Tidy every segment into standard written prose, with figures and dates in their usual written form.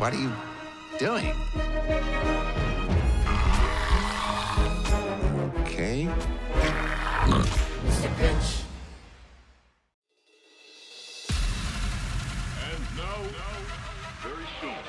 What are you doing? Okay. Mr. Pinch. And now, very soon.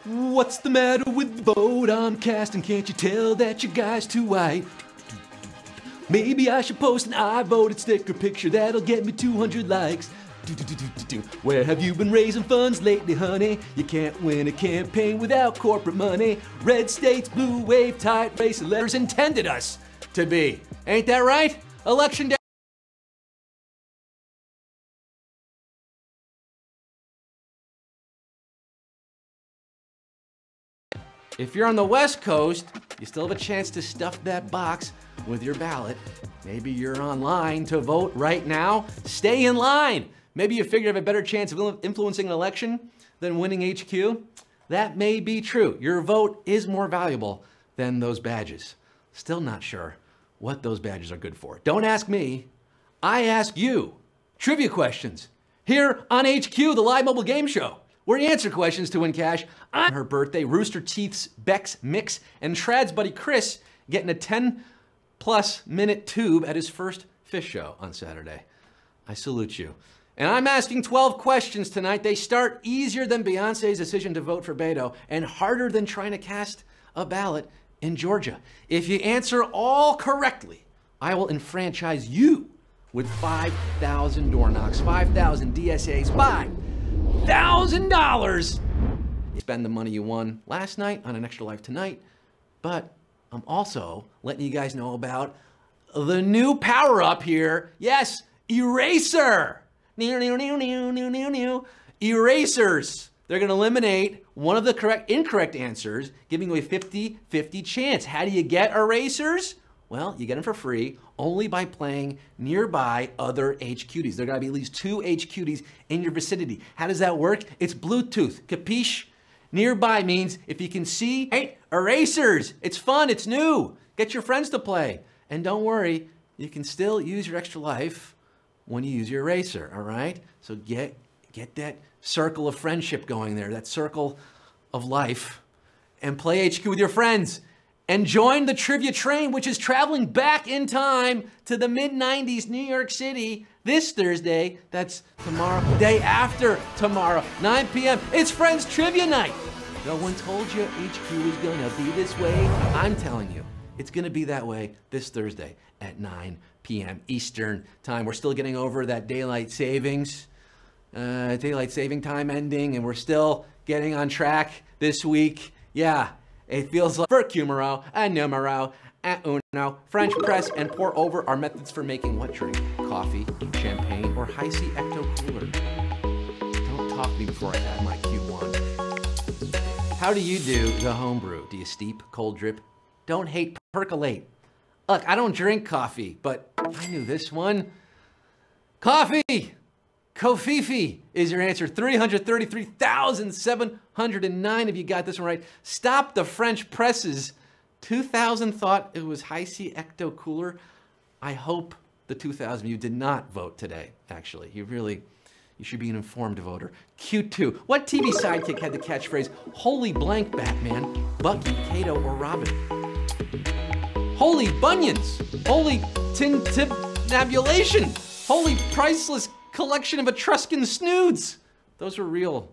What's the matter with the vote I'm casting? Can't you tell that you guys too white? Maybe I should post an I voted sticker picture that'll get me 200 likes. Where have you been raising funds lately, honey? You can't win a campaign without corporate money. Red states, blue wave, tight race, letters intended us to be. Ain't that right? Election day. If you're on the West Coast, you still have a chance to stuff that box with your ballot. Maybe you're online to vote right now. Stay in line. Maybe you figure you have a better chance of influencing an election than winning HQ. That may be true. Your vote is more valuable than those badges. Still not sure what those badges are good for. Don't ask me. I ask you. Trivia questions here on HQ, the live mobile game show, where you answer questions to win cash. On her birthday, Rooster Teeth's Beck's Mix and Trad's buddy Chris getting a 10+ minute tube at his first fish show on Saturday. I salute you. And I'm asking 12 questions tonight. They start easier than Beyonce's decision to vote for Beto and harder than trying to cast a ballot in Georgia. If you answer all correctly, I will enfranchise you with 5,000 door knocks, 5,000 DSAs, $5,000. Spend the money you won last night on An Extra Life Tonight, but I'm also letting you guys know about the new power-up here. Yes, Eraser. Erasers. They're gonna eliminate one of the incorrect answers, giving you a 50-50 chance. How do you get erasers? Well, you get them for free only by playing nearby other HQDs. There gotta be at least 2 HQDs in your vicinity. How does that work? It's Bluetooth, capiche? Nearby means if you can see, hey, erasers, it's fun, it's new. Get your friends to play. And don't worry, you can still use your extra life when you use your eraser, all right? So get that circle of friendship going there, that circle of life, and play HQ with your friends. And join the trivia train, which is traveling back in time to the mid-90s New York City this Thursday. That's tomorrow, day after tomorrow, 9 p.m. It's Friends Trivia Night. No one told you HQ was gonna be this way. I'm telling you, it's gonna be that way this Thursday at 9 p.m. Eastern time. We're still getting over that daylight saving time ending, and we're still getting on track this week. Yeah, it feels like numero a numero a uno. French press and pour over are methods for making what drink? Coffee, champagne, or high-C ecto cooler? Don't talk to me before I have my Q1. How do you do the homebrew? Do you steep, cold drip? Don't hate, percolate. Look, I don't drink coffee, but I knew this one. Coffee! Kofifi is your answer. 333,709 if you got this one right. Stop the French presses. 2,000 thought it was high-C ecto cooler. I hope the 2,000 of you did not vote today, actually. You should be an informed voter. Q2. What TV sidekick had the catchphrase, holy blank Batman, Bucky, Kato, or Robin? Holy bunions. Holy tintinnabulation. Holy priceless collection of Etruscan snoods. Those were real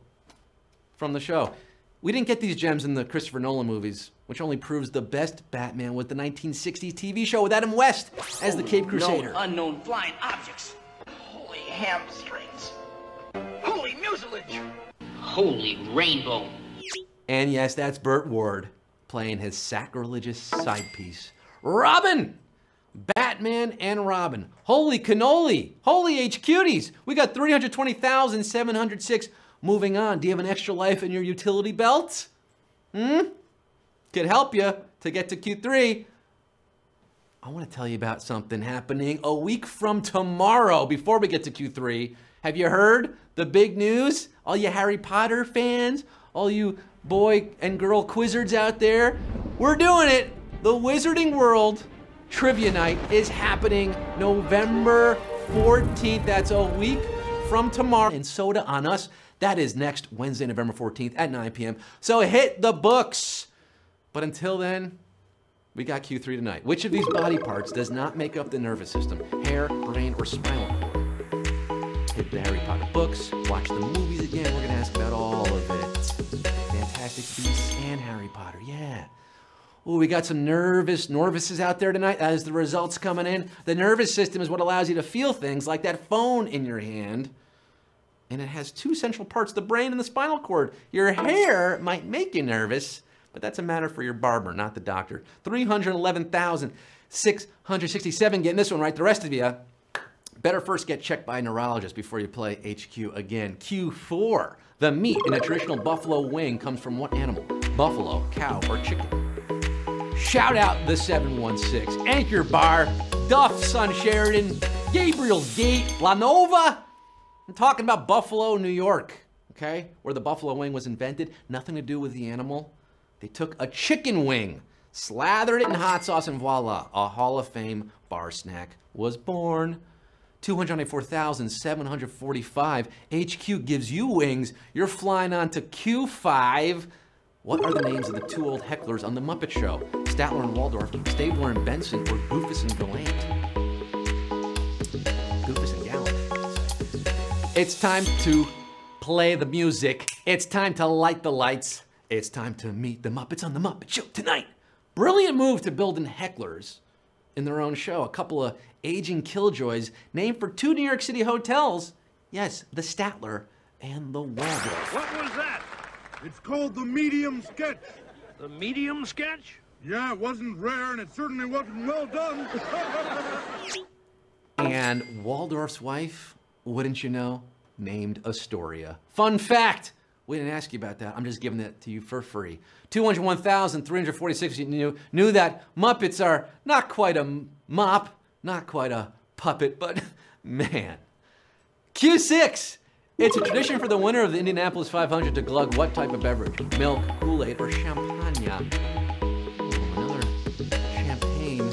from the show. We didn't get these gems in the Christopher Nolan movies, which only proves the best Batman was the 1960s TV show with Adam West as the Cape Crusader. No unknown flying objects. Holy hamstrings. Holy mucilage. Holy rainbow. And yes, that's Burt Ward playing his sacrilegious side piece, Robin. Batman and Robin. Holy cannoli. Holy H-cuties. We got 320,706. Moving on. Do you have an extra life in your utility belt? Could help you to get to Q3. I want to tell you about something happening a week from tomorrow before we get to Q3. Have you heard the big news? All you Harry Potter fans, all you boy and girl quizzards out there, we're doing it. The Wizarding World Trivia Night is happening November 14th. That's a week from tomorrow. And Soda on Us. That is next Wednesday, November 14th at 9 p.m. So hit the books. But until then, we got Q3 tonight. Which of these body parts does not make up the nervous system? Hair, brain, or spinal cord? Hit the Harry Potter books. Watch the movies again. We're going to ask about all of it. Fantastic Beasts and Harry Potter. Yeah. Ooh, we got some nervouses out there tonight as the results coming in. The nervous system is what allows you to feel things like that phone in your hand. And it has two central parts, the brain and the spinal cord. Your hair might make you nervous, but that's a matter for your barber, not the doctor. 311,667 getting this one right. The rest of you better first get checked by a neurologist before you play HQ again. Q4. The meat in a traditional buffalo wing comes from what animal? Buffalo, cow, or chicken? Shout out the 716. Anchor Bar, Duff, Son Sheridan, Gabriel's Gate, La Nova. I'm talking about Buffalo, New York, okay? Where the buffalo wing was invented. Nothing to do with the animal. They took a chicken wing, slathered it in hot sauce, and voila, a Hall of Fame bar snack was born. 294,745. HQ gives you wings. You're flying on to Q5. What are the names of the two old hecklers on The Muppet Show? Statler and Waldorf, Stabler and Benson, or Goofus and Gallant? Goofus and Gallant. It's time to play the music. It's time to light the lights. It's time to meet the Muppets on The Muppet Show tonight. Brilliant move to build in hecklers in their own show. A couple of aging killjoys named for two New York City hotels. Yes, the Statler and the Waldorf. What was that? It's called the medium sketch. The medium sketch? Yeah, it wasn't rare and it certainly wasn't well done. And Waldorf's wife, wouldn't you know, named Astoria. Fun fact, we didn't ask you about that. I'm just giving that to you for free. 201,346 knew that Muppets are not quite a mop, not quite a puppet, but man. Q6. It's a tradition for the winner of the Indianapolis 500 to glug what type of beverage? Milk, Kool-Aid, or champagne? Another champagne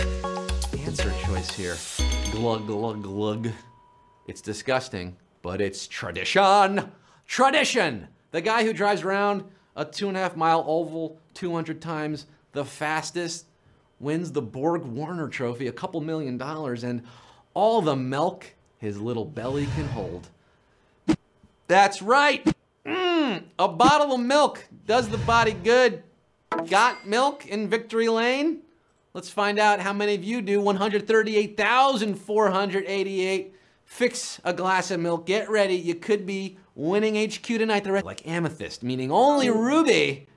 answer choice here. Glug, glug, glug. It's disgusting, but it's tradition. Tradition! The guy who drives around a 2.5-mile oval 200 times the fastest wins the Borg Warner Trophy, a couple $1 million, and all the milk his little belly can hold. That's right. A bottle of milk does the body good. Got milk in Victory Lane? Let's find out how many of you do. 138,488. Fix a glass of milk. Get ready. You could be winning HQ tonight. The rest like amethyst, meaning only ruby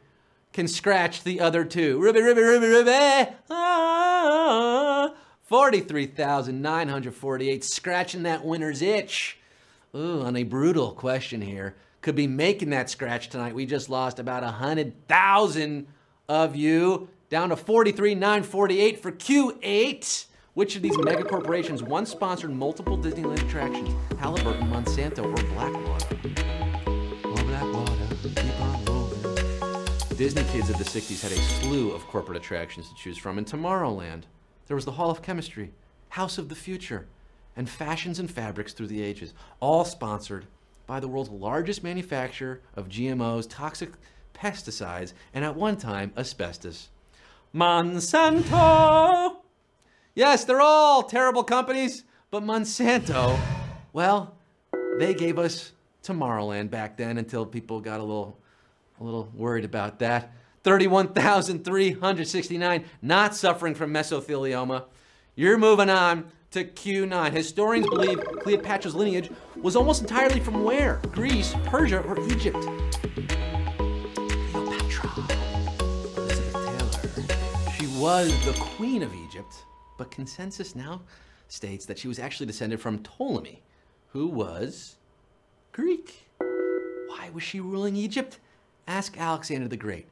can scratch the other two. Ruby, Ruby, Ruby, Ruby. Ah, 43,948, scratching that winner's itch. Ooh, on a brutal question here. Could be making that scratch tonight. We just lost about 100,000 of you, down to 43,948 for Q8. Which of these mega corporations once sponsored multiple Disneyland attractions? Halliburton, Monsanto, or Blackwater? Oh, Blackwater, keep on rolling. Disney kids of the 60s had a slew of corporate attractions to choose from. In Tomorrowland, there was the Hall of Chemistry, House of the Future, and Fashions and Fabrics Through the Ages, all sponsored by the world's largest manufacturer of GMOs, toxic pesticides, and at one time, asbestos. Monsanto! Yes, they're all terrible companies, but Monsanto, well, they gave us Tomorrowland back then until people got a little worried about that. 31,369 not suffering from mesothelioma. You're moving on to Q9. Historians believe Cleopatra's lineage was almost entirely from where? Greece, Persia, or Egypt? Cleopatra. Elizabeth Taylor. She was the queen of Egypt, but consensus now states that she was actually descended from Ptolemy, who was Greek. Why was she ruling Egypt? Ask Alexander the Great.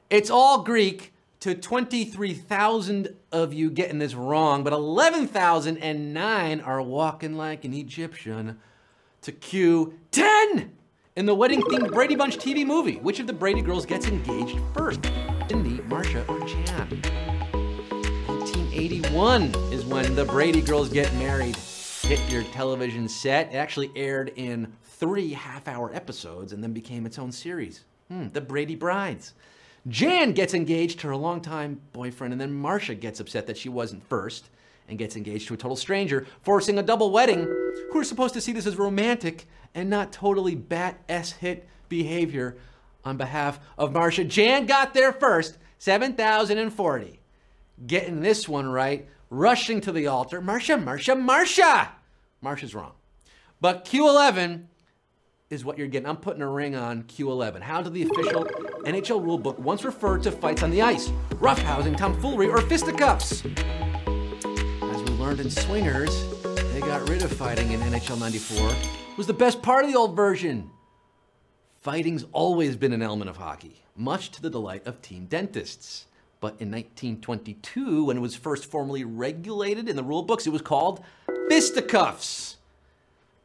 It's all Greek to 23,000 of you getting this wrong, but 11,009 are walking like an Egyptian. To Q10! In the wedding-themed Brady Bunch TV movie, which of the Brady girls gets engaged first? Cindy, Marcia, or Jan? 1981 is when the Brady girls get married. Hit your television set. It actually aired in 3 half-hour episodes and then became its own series. The Brady Brides. Jan gets engaged to her longtime boyfriend, and then Marcia gets upset that she wasn't first and gets engaged to a total stranger, forcing a double wedding. Who are supposed to see this as romantic and not totally bat-s hit behavior on behalf of Marcia? Jan got there first, 7,040. Getting this one right, rushing to the altar. Marcia, Marcia, Marcia! Marcia's wrong. But Q11 is what you're getting. I'm putting a ring on Q11. How did the official NHL rulebook once refer to fights on the ice? Roughhousing, tomfoolery, or fisticuffs? As we learned in Swingers, they got rid of fighting in NHL 94. It was the best part of the old version. Fighting's always been an element of hockey, much to the delight of team dentists. But in 1922, when it was first formally regulated in the rulebooks, it was called fisticuffs.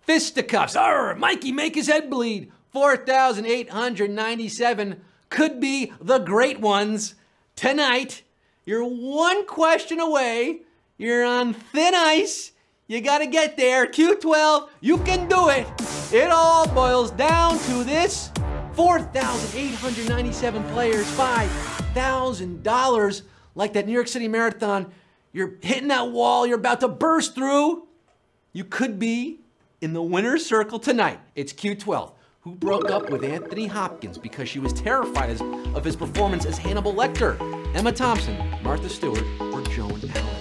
Fisticuffs. Arr, Mikey, make his head bleed. 4,897 could be the great ones. Tonight, you're one question away. You're on thin ice. You gotta get there. Q12, you can do it. It all boils down to this. 4,897 players, $5,000. Like that New York City Marathon, you're hitting that wall you're about to burst through. You could be in the winner's circle tonight. It's Q12. Who broke up with Anthony Hopkins because she was terrified of his performance as Hannibal Lecter? Emma Thompson, Martha Stewart, or Joan Allen?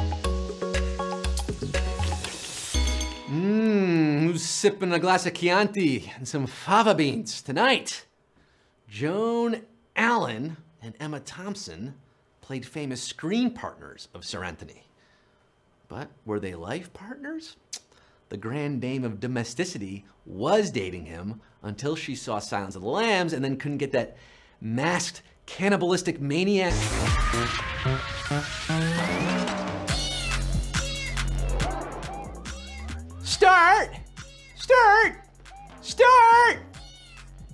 Who's sipping a glass of Chianti and some fava beans tonight? Joan Allen and Emma Thompson played famous screen partners of Sir Anthony. But were they life partners? The grand dame of domesticity was dating him until she saw Silence of the Lambs and then couldn't get that masked cannibalistic maniac. Start! Start! Start!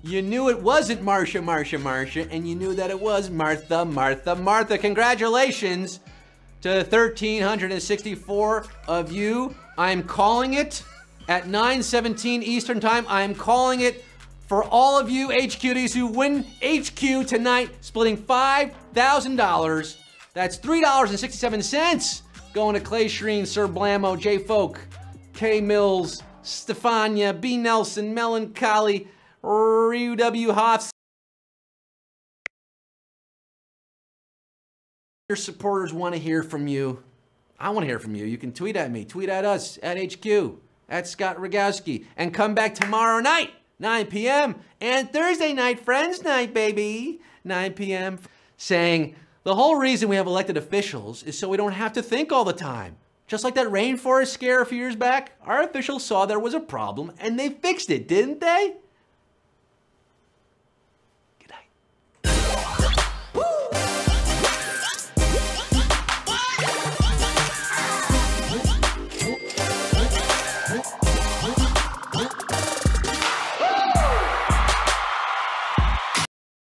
You knew it wasn't Marcia, Marcia, Marcia, and you knew that it was Martha, Martha, Martha. Congratulations to 1,364 of you. I'm calling it at 9:17 Eastern Time. I'm calling it for all of you HQDs who win HQ tonight, splitting $5,000. That's $3.67 going to Clay Shreen, Sir Blammo, J Folk, K Mills, Stefania, B Nelson, Melancholy, Ryu W Hoffs. Your supporters want to hear from you. I want to hear from you. You can tweet at me, tweet at us, at HQ, at Scott Rogowski, and come back tomorrow night, 9 p.m., and Thursday night, Friends Night, baby, 9 p.m. saying, the whole reason we have elected officials is so we don't have to think all the time. Just like that rainforest scare a few years back, our officials saw there was a problem and they fixed it, didn't they?